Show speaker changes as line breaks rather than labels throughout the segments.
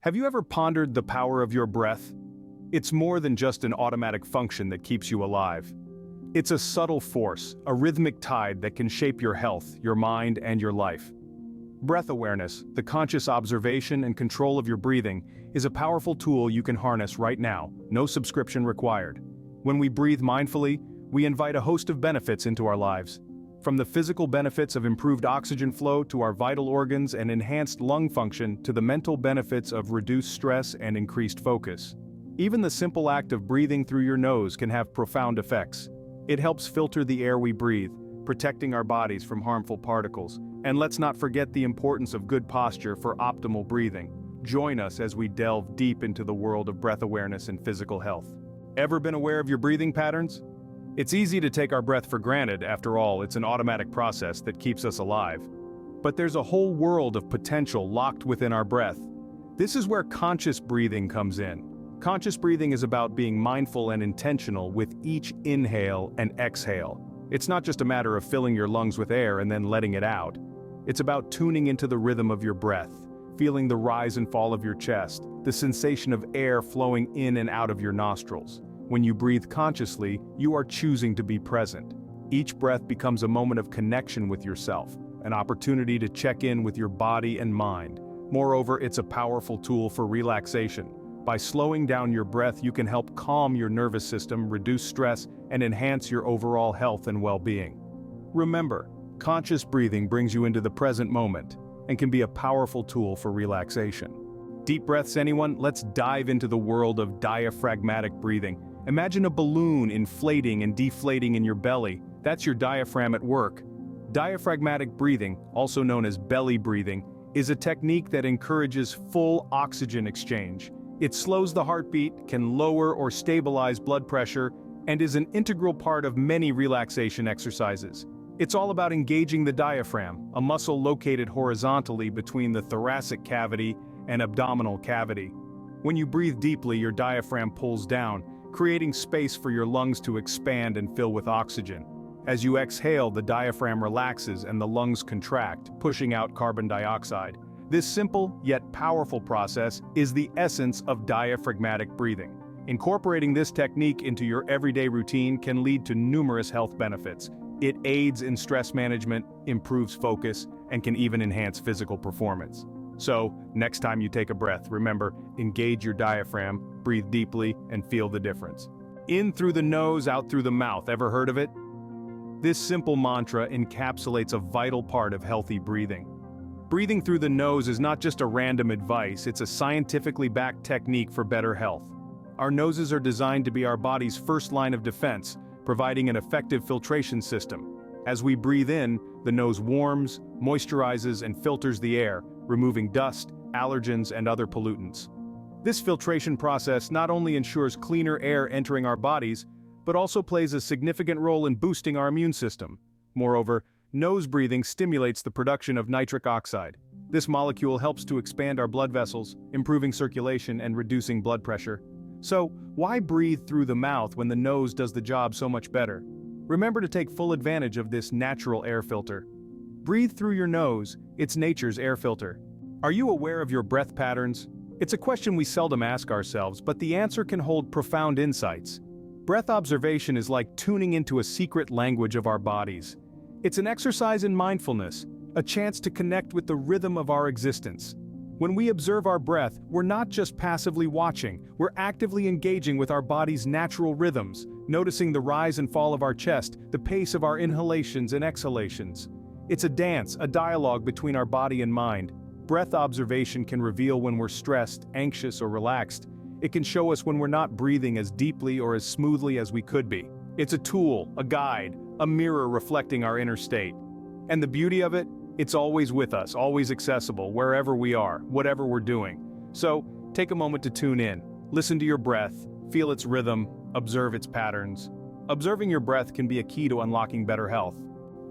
Have you ever pondered the power of your breath? It's more than just an automatic function that keeps you alive. It's a subtle force, a rhythmic tide that can shape your health, your mind, and your life. Breath awareness, the conscious observation and control of your breathing, is a powerful tool you can harness right now, no subscription required. When we breathe mindfully, we invite a host of benefits into our lives. From the physical benefits of improved oxygen flow to our vital organs and enhanced lung function to the mental benefits of reduced stress and increased focus. Even the simple act of breathing through your nose can have profound effects. It helps filter the air we breathe, protecting our bodies from harmful particles. And let's not forget the importance of good posture for optimal breathing. Join us as we delve deep into the world of breath awareness and physical health. Ever been aware of your breathing patterns? It's easy to take our breath for granted. After all, it's an automatic process that keeps us alive. But there's a whole world of potential locked within our breath. This is where conscious breathing comes in. Conscious breathing is about being mindful and intentional with each inhale and exhale. It's not just a matter of filling your lungs with air and then letting it out. It's about tuning into the rhythm of your breath, feeling the rise and fall of your chest, the sensation of air flowing in and out of your nostrils. When you breathe consciously, you are choosing to be present. Each breath becomes a moment of connection with yourself, an opportunity to check in with your body and mind. Moreover, it's a powerful tool for relaxation. By slowing down your breath, you can help calm your nervous system, reduce stress, and enhance your overall health and well-being. Remember, conscious breathing brings you into the present moment and can be a powerful tool for relaxation. Deep breaths, anyone? Let's dive into the world of diaphragmatic breathing. Imagine a balloon inflating and deflating in your belly. That's your diaphragm at work. Diaphragmatic breathing, also known as belly breathing, is a technique that encourages full oxygen exchange. It slows the heartbeat, can lower or stabilize blood pressure, and is an integral part of many relaxation exercises. It's all about engaging the diaphragm, a muscle located horizontally between the thoracic cavity and abdominal cavity. When you breathe deeply, your diaphragm pulls down, creating space for your lungs to expand and fill with oxygen. As you exhale, the diaphragm relaxes and the lungs contract, pushing out carbon dioxide. This simple yet powerful process is the essence of diaphragmatic breathing. Incorporating this technique into your everyday routine can lead to numerous health benefits. It aids in stress management, improves focus, and can even enhance physical performance. So, next time you take a breath, remember, engage your diaphragm, breathe deeply, and feel the difference. In through the nose, out through the mouth. Ever heard of it? This simple mantra encapsulates a vital part of healthy breathing. Breathing through the nose is not just a random advice, it's a scientifically backed technique for better health. Our noses are designed to be our body's first line of defense, providing an effective filtration system. As we breathe in, the nose warms, moisturizes, and filters the air, removing dust, allergens, and other pollutants. This filtration process not only ensures cleaner air entering our bodies, but also plays a significant role in boosting our immune system. Moreover, nose breathing stimulates the production of nitric oxide. This molecule helps to expand our blood vessels, improving circulation and reducing blood pressure. So, why breathe through the mouth when the nose does the job so much better? Remember to take full advantage of this natural air filter. Breathe through your nose, it's nature's air filter. Are you aware of your breath patterns? It's a question we seldom ask ourselves, but the answer can hold profound insights. Breath observation is like tuning into a secret language of our bodies. It's an exercise in mindfulness, a chance to connect with the rhythm of our existence. When we observe our breath, we're not just passively watching, we're actively engaging with our body's natural rhythms, noticing the rise and fall of our chest, the pace of our inhalations and exhalations. It's a dance, a dialogue between our body and mind. Breath observation can reveal when we're stressed, anxious, or relaxed. It can show us when we're not breathing as deeply or as smoothly as we could be. It's a tool, a guide, a mirror reflecting our inner state. And the beauty of it? It's always with us, always accessible, wherever we are, whatever we're doing. So, take a moment to tune in. Listen to your breath, feel its rhythm, observe its patterns. Observing your breath can be a key to unlocking better health.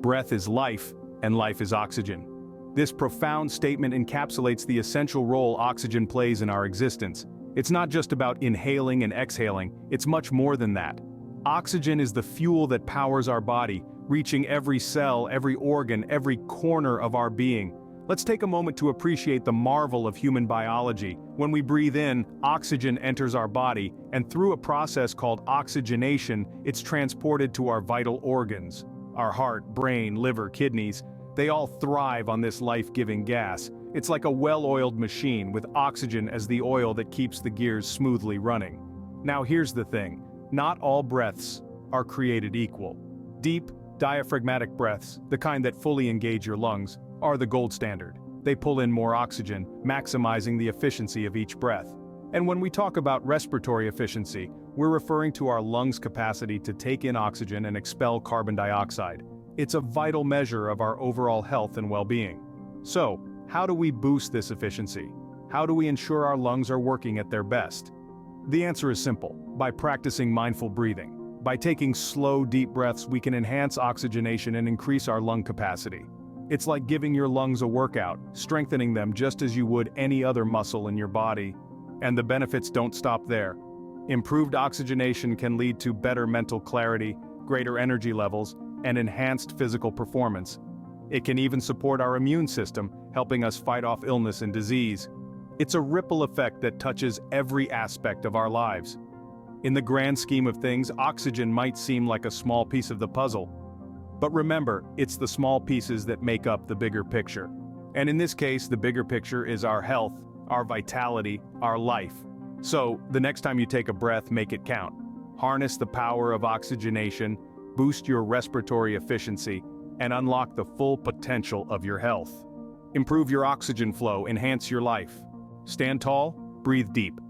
Breath is life, and life is oxygen. This profound statement encapsulates the essential role oxygen plays in our existence. It's not just about inhaling and exhaling, it's much more than that. Oxygen is the fuel that powers our body, reaching every cell, every organ, every corner of our being. Let's take a moment to appreciate the marvel of human biology. When we breathe in, oxygen enters our body, and through a process called oxygenation, it's transported to our vital organs. Our heart, brain, liver, kidneys, they all thrive on this life-giving gas. It's like a well-oiled machine with oxygen as the oil that keeps the gears smoothly running. Now here's the thing, not all breaths are created equal. Deep, diaphragmatic breaths, the kind that fully engage your lungs, are the gold standard. They pull in more oxygen, maximizing the efficiency of each breath. And when we talk about respiratory efficiency, we're referring to our lungs' capacity to take in oxygen and expel carbon dioxide. It's a vital measure of our overall health and well-being. So, how do we boost this efficiency? How do we ensure our lungs are working at their best? The answer is simple: by practicing mindful breathing. By taking slow, deep breaths, we can enhance oxygenation and increase our lung capacity. It's like giving your lungs a workout, strengthening them just as you would any other muscle in your body. And the benefits don't stop there. Improved oxygenation can lead to better mental clarity, greater energy levels, and enhanced physical performance. It can even support our immune system, helping us fight off illness and disease. It's a ripple effect that touches every aspect of our lives. In the grand scheme of things, oxygen might seem like a small piece of the puzzle. But remember, it's the small pieces that make up the bigger picture. And in this case, the bigger picture is our health, our vitality, our life. So, the next time you take a breath, make it count. Harness the power of oxygenation, boost your respiratory efficiency, and unlock the full potential of your health. Improve your oxygen flow, enhance your life. Stand tall, breathe deep.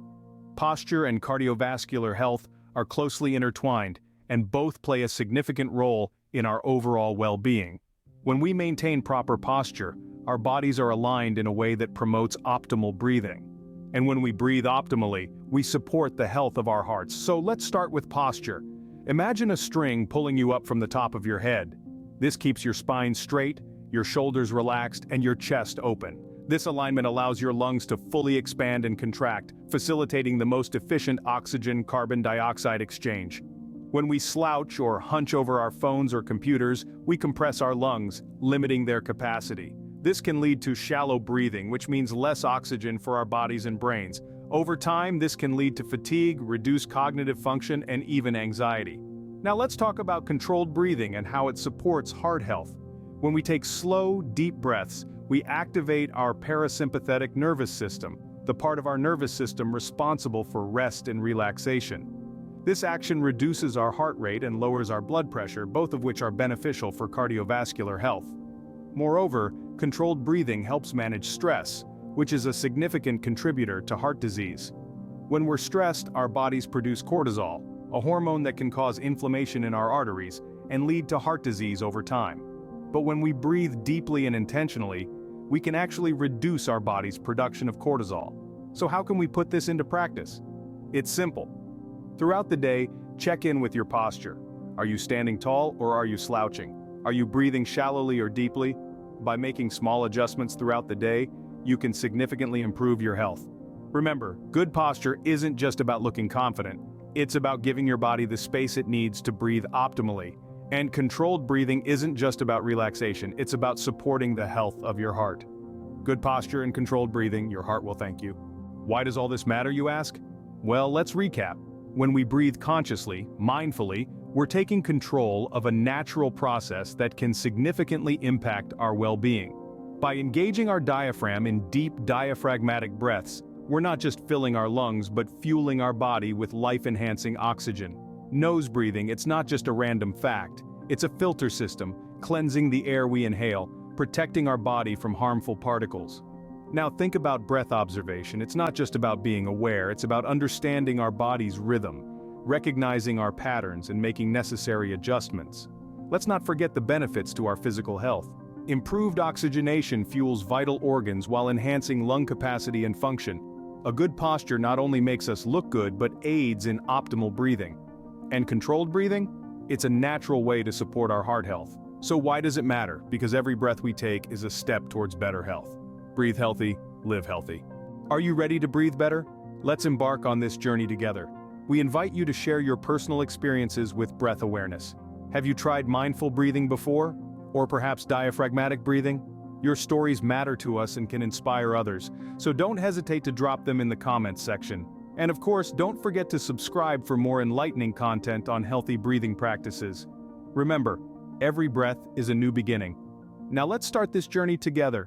Posture and cardiovascular health are closely intertwined, and both play a significant role in our overall well-being. When we maintain proper posture, our bodies are aligned in a way that promotes optimal breathing. And when we breathe optimally, we support the health of our hearts. So let's start with posture. Imagine a string pulling you up from the top of your head. This keeps your spine straight, your shoulders relaxed, and your chest open. This alignment allows your lungs to fully expand and contract, facilitating the most efficient oxygen-carbon dioxide exchange. When we slouch or hunch over our phones or computers, we compress our lungs, limiting their capacity. This can lead to shallow breathing, which means less oxygen for our bodies and brains. Over time, this can lead to fatigue, reduced cognitive function, and even anxiety. Now let's talk about controlled breathing and how it supports heart health. When we take slow, deep breaths, we activate our parasympathetic nervous system, the part of our nervous system responsible for rest and relaxation. This action reduces our heart rate and lowers our blood pressure, both of which are beneficial for cardiovascular health. Moreover, controlled breathing helps manage stress, which is a significant contributor to heart disease. When we're stressed, our bodies produce cortisol, a hormone that can cause inflammation in our arteries and lead to heart disease over time. But when we breathe deeply and intentionally, we can actually reduce our body's production of cortisol. So how can we put this into practice? It's simple. Throughout the day, check in with your posture. Are you standing tall or are you slouching? Are you breathing shallowly or deeply? By making small adjustments throughout the day, you can significantly improve your health. Remember, good posture isn't just about looking confident. It's about giving your body the space it needs to breathe optimally. And controlled breathing isn't just about relaxation, it's about supporting the health of your heart. Good posture and controlled breathing, your heart will thank you. Why does all this matter, you ask? Well, let's recap. When we breathe consciously, mindfully, we're taking control of a natural process that can significantly impact our well-being. By engaging our diaphragm in deep diaphragmatic breaths, we're not just filling our lungs but fueling our body with life-enhancing oxygen. Nose breathing, it's not just a random fact. It's a filter system, cleansing the air we inhale, protecting our body from harmful particles. Now think about breath observation. It's not just about being aware, it's about understanding our body's rhythm, recognizing our patterns and making necessary adjustments. Let's not forget the benefits to our physical health. Improved oxygenation fuels vital organs while enhancing lung capacity and function. A good posture not only makes us look good but aids in optimal breathing. And controlled breathing? It's a natural way to support our heart health. So why does it matter? Because every breath we take is a step towards better health. Breathe healthy, live healthy. Are you ready to breathe better? Let's embark on this journey together. We invite you to share your personal experiences with breath awareness. Have you tried mindful breathing before? Or perhaps diaphragmatic breathing? Your stories matter to us and can inspire others, so don't hesitate to drop them in the comments section. And of course, don't forget to subscribe for more enlightening content on healthy breathing practices. Remember, every breath is a new beginning. Now let's start this journey together.